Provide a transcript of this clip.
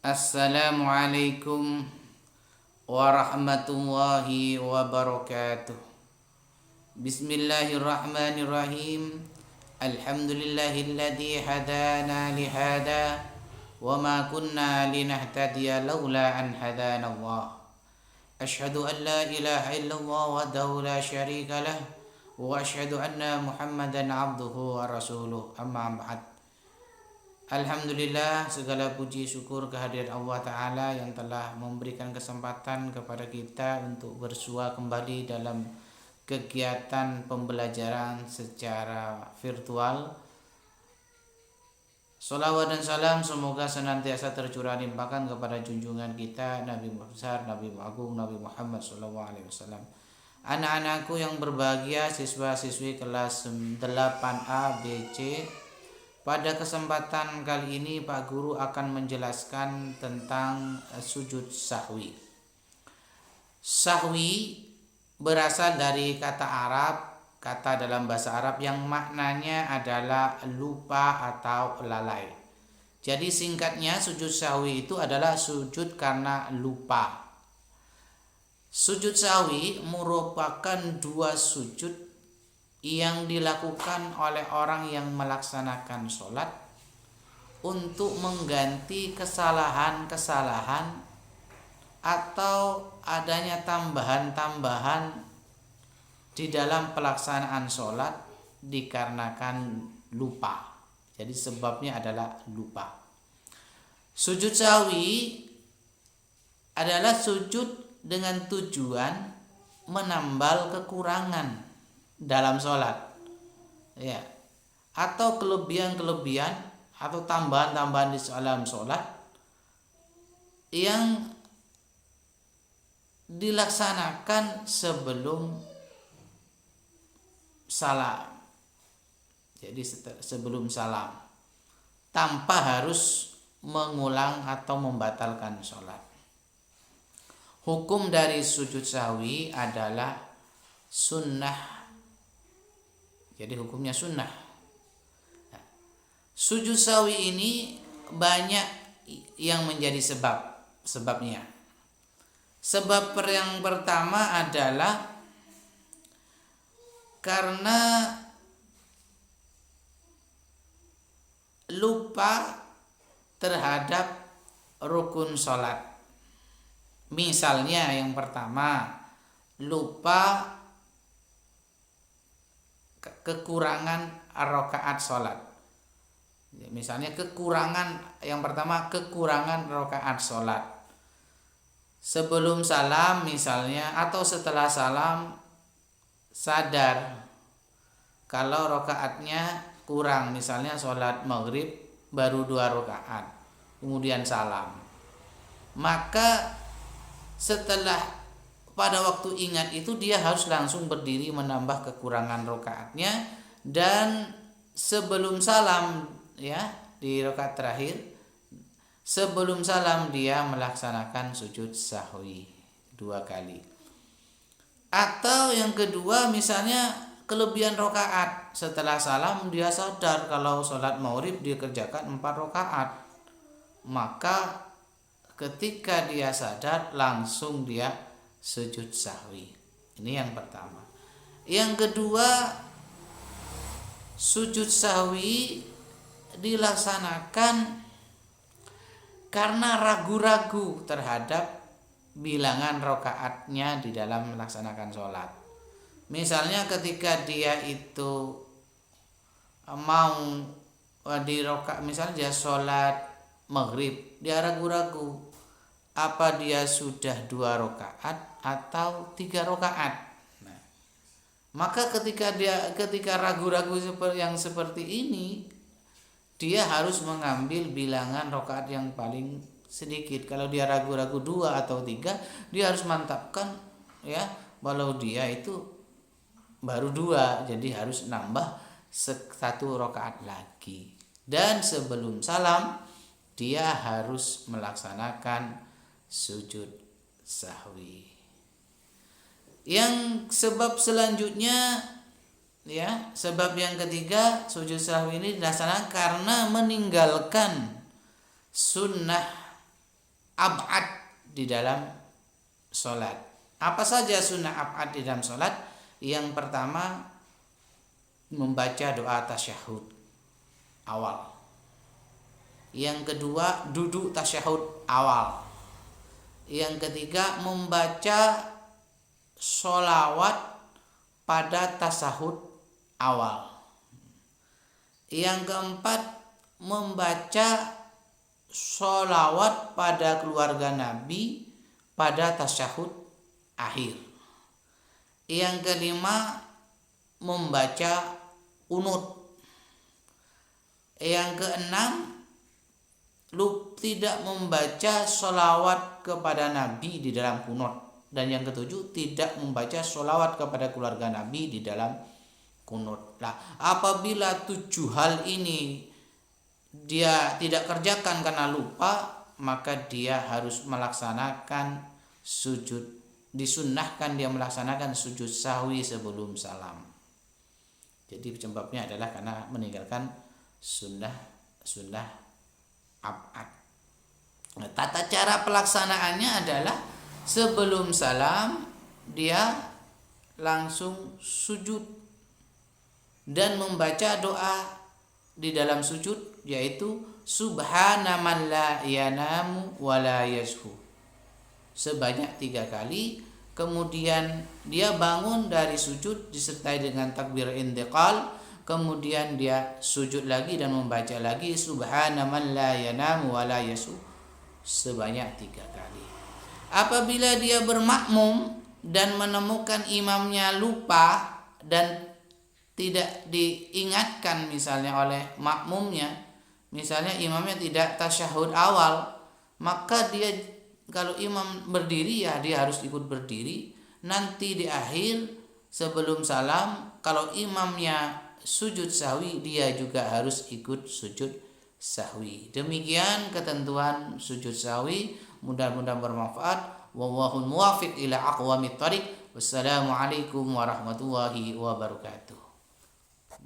Assalamualaikum warahmatullahi wabarakatuh. Bismillahirrahmanirrahim. Alhamdulillahilladzi hadana lihada wa ma kunna linahtadiya laula an hadana Allah. Asyhadu an la ilaha illallah wahdahu la syarika lah wa asyhadu anna Muhammadan abduhu wa rasuluh. Amma ba'd. Alhamdulillah, segala puji syukur kehadirat Allah Ta'ala yang telah memberikan kesempatan kepada kita untuk bersua kembali dalam kegiatan pembelajaran secara virtual. Salawat dan salam semoga senantiasa tercurah limpahkan kepada junjungan kita Nabi besar, Nabi agung, Nabi Muhammad SAW. Anak-anakku yang berbahagia, siswa-siswi kelas 8A, B, C. Pada kesempatan kali ini Pak Guru akan menjelaskan tentang sujud sahwi. Sahwi berasal dari kata dalam bahasa Arab yang maknanya adalah lupa atau lalai. Jadi singkatnya sujud sahwi itu adalah sujud karena lupa. Sujud sahwi merupakan dua sujud yang dilakukan oleh orang yang melaksanakan sholat untuk mengganti kesalahan-kesalahan atau adanya tambahan-tambahan di dalam pelaksanaan sholat dikarenakan lupa. Jadi sebabnya adalah lupa. Sujud sahwi adalah sujud dengan tujuan menambal kekurangan dalam sholat, ya, atau kelebihan-kelebihan atau tambahan-tambahan di dalam sholat yang dilaksanakan sebelum salam. Jadi sebelum salam, tanpa harus mengulang atau membatalkan sholat. Hukum dari sujud sahwi adalah sunnah. Jadi hukumnya sunnah. Sujud sahwi ini banyak yang menjadi sebabnya. Sebab yang pertama adalah karena lupa terhadap rukun sholat. Misalnya yang pertama, lupa kekurangan rakaat sholat. Misalnya yang pertama kekurangan rakaat sholat. Sebelum salam misalnya atau setelah salam sadar kalau rakaatnya kurang, misalnya sholat maghrib baru 2 rakaat, kemudian salam. Maka setelah pada waktu ingat itu dia harus langsung berdiri menambah kekurangan rakaatnya, dan sebelum salam, ya, di rakaat terakhir sebelum salam dia melaksanakan sujud sahwi 2 kali. Atau yang kedua misalnya kelebihan rakaat, setelah salam dia sadar kalau sholat maghrib dia kerjakan 4 rakaat, maka ketika dia sadar langsung dia sujud sahwi. Ini yang pertama. Yang kedua, sujud sahwi dilaksanakan karena ragu-ragu terhadap bilangan rakaatnya di dalam melaksanakan sholat. Misalnya ketika dia itu mau di rakaat, misalnya dia sholat maghrib, dia ragu-ragu apa dia sudah 2 rakaat atau 3 rakaat. Nah, maka ketika ragu-ragu yang seperti ini, dia harus mengambil bilangan rakaat yang paling sedikit. Kalau dia ragu-ragu 2 atau 3, dia harus mantapkan, ya, kalau dia itu baru 2, jadi harus nambah 1 rakaat lagi. Dan sebelum salam dia harus melaksanakan sujud sahwi. Yang sebab selanjutnya, ya, sebab yang ketiga, sujud sahwi ini dilaksanakan karena meninggalkan sunnah ab'ad di dalam sholat. Apa saja sunnah ab'ad di dalam sholat? Yang pertama, membaca doa tasyahud awal. Yang kedua, duduk tasyahud awal. Yang ketiga, membaca sholawat pada tasyahud awal. Yang keempat, membaca sholawat pada keluarga Nabi pada tasyahud akhir. Yang kelima, membaca qunut. Yang keenam, tidak membaca sholawat kepada Nabi di dalam qunut. Dan yang ketujuh, tidak membaca sholawat kepada keluarga Nabi di dalam qunut. Nah, apabila 7 hal ini dia tidak kerjakan karena lupa, maka dia harus melaksanakan sujud. Disunnahkan dia melaksanakan sujud sahwi sebelum salam. Jadi penyebabnya adalah karena meninggalkan sunnah ab'ad. Nah, tata cara pelaksanaannya adalah sebelum salam dia langsung sujud dan membaca doa di dalam sujud, yaitu subhana man la yanamu wa la yazhu, sebanyak 3 kali. Kemudian dia bangun dari sujud disertai dengan takbir intiqal. Kemudian dia sujud lagi dan membaca lagi subhana man la yanamu wa la yazhu sebanyak 3 kali. Apabila dia bermakmum dan menemukan imamnya lupa dan tidak diingatkan misalnya oleh makmumnya, misalnya imamnya tidak tasyahud awal, maka dia, kalau imam berdiri ya dia harus ikut berdiri. Nanti di akhir sebelum salam, kalau imamnya sujud sahwi, dia juga harus ikut sujud sahwi. Demikian ketentuan sujud sahwi. Mudah-mudahan bermanfaat. Wallahul muwaffiq ila aqwamit thariq. Wassalamualaikum warahmatullahi wabarakatuh.